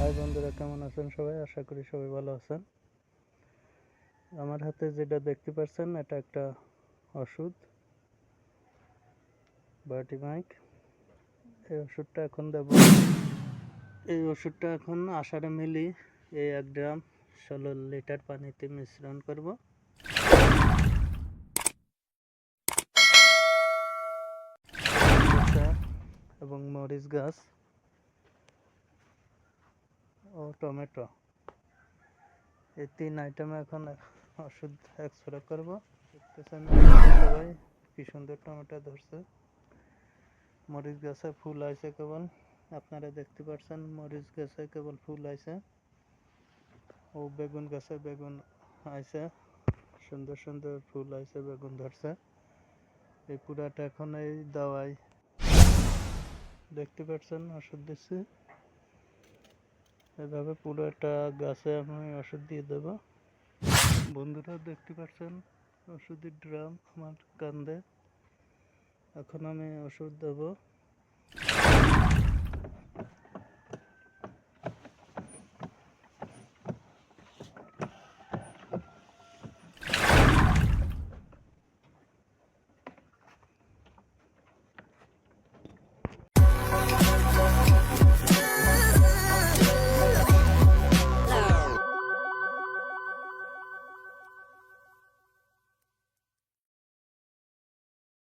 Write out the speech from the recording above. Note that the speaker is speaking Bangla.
হাই বন্ধুরা, কেমন আছেন সবাই? আশা করি সবাই ভালো আছেন। আমার হাতে যেটা দেখতে পাচ্ছেন এটা একটা ওষুধ, বায়োটিমাইক। এই ওষুধটা এখন দেব। এই ওষুধটা এখন 18 মিলি 1 গ্রাম 16 লিটার পানিতে মিশ্রণ করব। এবং মরিচ গাছ ও টমেটো, এই 3 আইটেমে এখন ওষুধ স্প্রে করব। দেখতেছেন সবাই কি সুন্দর টমেটো ধরছে। মরিচ গাছে ফুল আইছে কেবল, আপনারা দেখতে পাচ্ছেন মরিচ গাছে কেবল ফুল আইছে। ও বেগুন গাছে বেগুন আইছে, সুন্দর সুন্দর ফুল আইছে, বেগুন ধরছে। এই পুরাটা এখন এই দাওয়াই দেখতে পাচ্ছেন ওষুধ দিচ্ছি। এভাবে পুরোটা গাছে আমি ওষুধ দিয়ে দেব। বন্ধুরা দেখতে পাচ্ছেন ওষুধের ড্রাম আমার কান্দে। এখন আমি ওষুধ দেব।